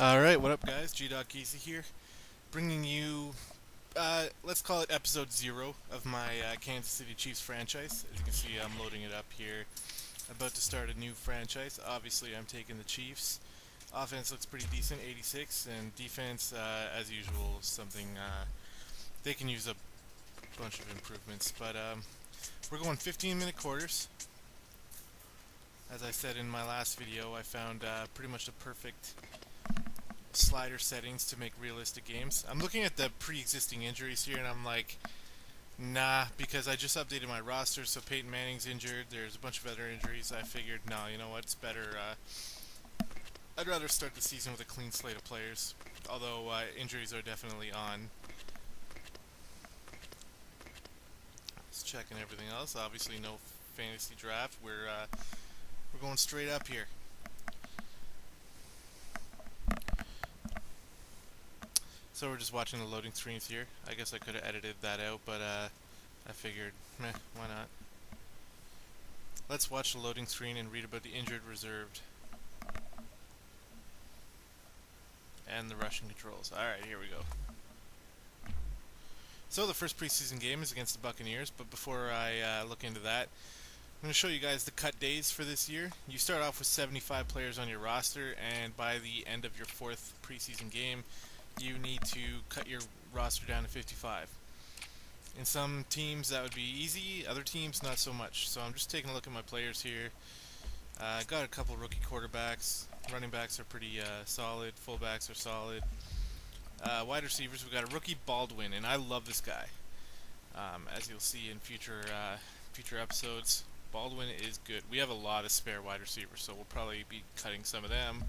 Alright, what up guys? Gdoggcasey here, bringing you, let's call it episode 0 of my Kansas City Chiefs franchise. As you can see, I'm loading it up here. About to start a new franchise. Obviously, I'm taking the Chiefs. Offense looks pretty decent, 86, and defense, as usual, something, they can use a bunch of improvements. But, we're going 15-minute quarters. As I said in my last video, I found pretty much the perfect slider settings to make realistic games. I'm looking at the pre-existing injuries here and I'm like, nah, because I just updated my roster, so Peyton Manning's injured, there's a bunch of other injuries. I figured, no, you know what, it's better, I'd rather start the season with a clean slate of players, although injuries are definitely on. Just checking everything else. Obviously no fantasy draft, we're going straight up here. So we're just watching the loading screens here. I guess I could have edited that out, but I figured, meh, why not? Let's watch the loading screen and read about the injured reserved. And the rushing controls. Alright, here we go. So the first preseason game is against the Buccaneers, but before I look into that, I'm going to show you guys the cut days for this year. You start off with 75 players on your roster, and by the end of your 4th preseason game, you need to cut your roster down to 55. In some teams that would be easy, other teams not so much. So I'm just taking a look at my players here. Got a couple rookie quarterbacks. Running backs are pretty solid. Fullbacks are solid. Wide receivers, we've got a rookie Baldwin, and I love this guy. As you'll see in future episodes, Baldwin is good. We have a lot of spare wide receivers, so we'll probably be cutting some of them.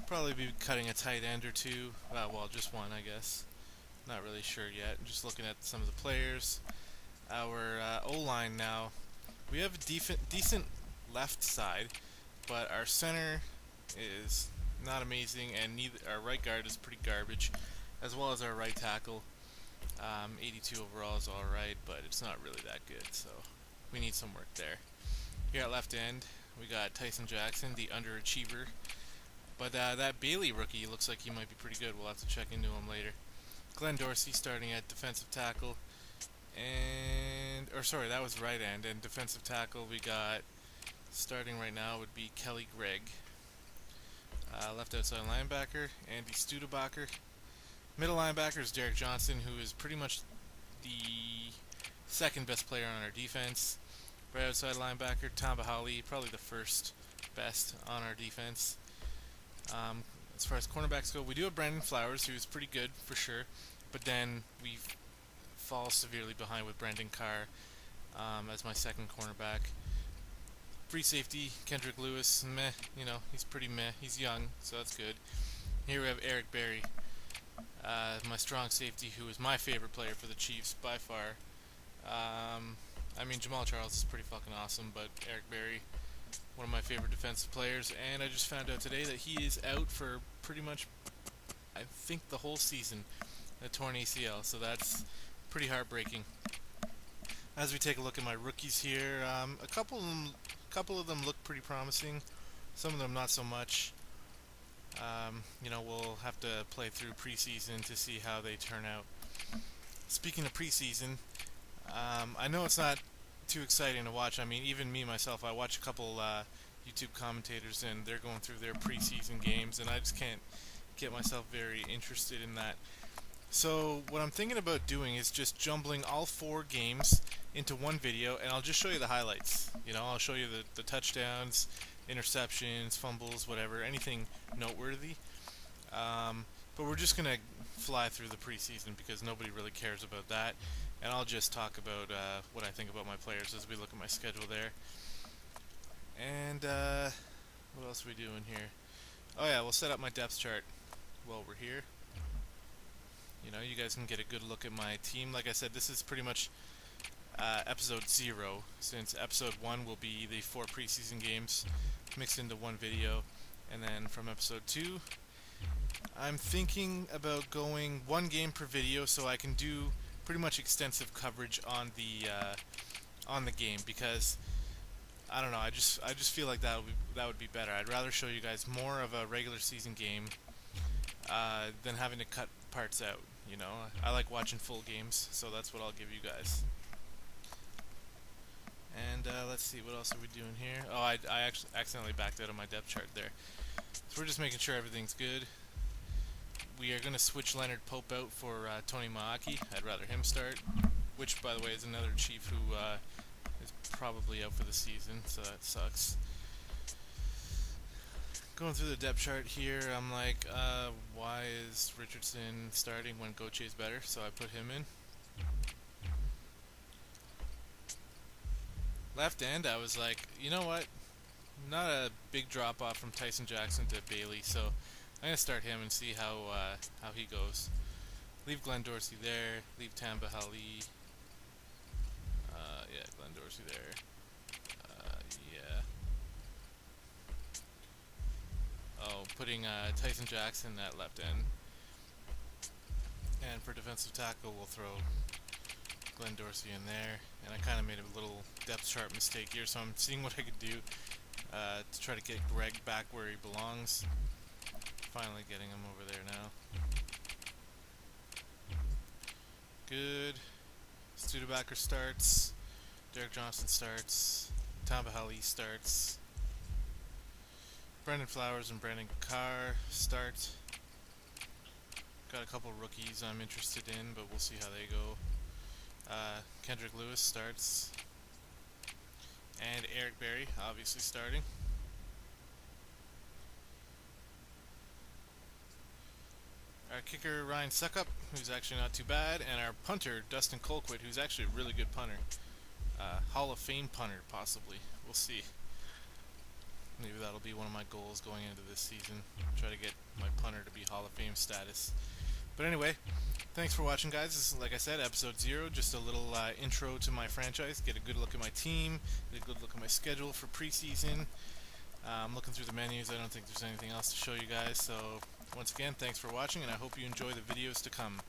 Probably be cutting a tight end or two. Well, just one, I guess. Not really sure yet. Just looking at some of the players. Our O-line now. We have a decent left side, but our center is not amazing, and neither our right guard is pretty garbage, as well as our right tackle. 82 overall is alright, but it's not really that good, so we need some work there. Here at left end, we got Tyson Jackson, the underachiever. But that Bailey rookie looks like he might be pretty good. We'll have to check into him later. Glenn Dorsey starting at defensive tackle. Sorry, that was right end. And defensive tackle we got, starting right now, would be Kelly Gregg. Left outside linebacker, Andy Studebaker. Middle linebacker is Derek Johnson, who is pretty much the second best player on our defense. Right outside linebacker, Tom Bahali, probably the first best on our defense. As far as cornerbacks go, we do have Brandon Flowers, who is pretty good for sure, but then we fall severely behind with Brandon Carr as my second cornerback. Free safety, Kendrick Lewis, meh, you know, he's pretty meh. He's young, so that's good. Here we have Eric Berry, my strong safety, who is my favorite player for the Chiefs by far. I mean, Jamal Charles is pretty fucking awesome, but Eric Berry, one of my favorite defensive players, and I just found out today that he is out for pretty much, I think, the whole season, a torn ACL, so that's pretty heartbreaking. As we take a look at my rookies here, a couple of them look pretty promising, some of them not so much. You know, we'll have to play through preseason to see how they turn out. Speaking of preseason, I know it's not too exciting to watch. I mean, even me myself, I watch a couple YouTube commentators and they're going through their preseason games, and I just can't get myself very interested in that. So what I'm thinking about doing is just jumbling all 4 games into one video, and I'll just show you the highlights. You know, I'll show you the touchdowns, interceptions, fumbles, whatever, anything noteworthy. But we're just gonna fly through the preseason because nobody really cares about that. And I'll just talk about what I think about my players as we look at my schedule there. And what else are we doing here? Oh yeah, we'll set up my depth chart while we're here. You know, you guys can get a good look at my team. Like I said, this is pretty much episode 0, since episode 1 will be the 4 preseason games mixed into one video. And then from episode 2, I'm thinking about going 1 game per video so I can do pretty much extensive coverage on the game, because I don't know, I just feel like that would be better. I'd rather show you guys more of a regular season game than having to cut parts out. You know, I like watching full games, so that's what I'll give you guys. And let's see, what else are we doing here? Oh, I actually accidentally backed out of my depth chart there. So we're just making sure everything's good. We are going to switch Leonard Pope out for Tony Maaki. I'd rather him start, which, by the way, is another Chief who is probably out for the season, so that sucks. Going through the depth chart here, I'm like, why is Richardson starting when Gauthier is better? So I put him in. Left end, I was like, you know what? Not a big drop off from Tyson Jackson to Bailey, so I'm gonna start him and see how he goes. Leave Glenn Dorsey there. Leave Tamba Hali. Yeah, Glenn Dorsey there. Yeah. Oh, putting Tyson Jackson at left end. And for defensive tackle, we'll throw Glenn Dorsey in there. And I kind of made a little depth chart mistake here, so I'm seeing what I could do to try to get Greg back where he belongs. Finally getting him over there now. Good. Studebaker starts. Derek Johnson starts. Tamba Hali starts. Brendan Flowers and Brandon Carr start. Got a couple rookies I'm interested in, but we'll see how they go. Kendrick Lewis starts. And Eric Berry, obviously starting. Our kicker, Ryan Suckup, who's actually not too bad. And our punter, Dustin Colquitt, who's actually a really good punter. Hall of Fame punter, possibly. We'll see. Maybe that'll be one of my goals going into this season. Try to get my punter to be Hall of Fame status. But anyway, thanks for watching, guys. This is, like I said, episode 0. Just a little intro to my franchise. Get a good look at my team. Get a good look at my schedule for preseason. I'm looking through the menus. I don't think there's anything else to show you guys. So, once again, thanks for watching, and I hope you enjoy the videos to come.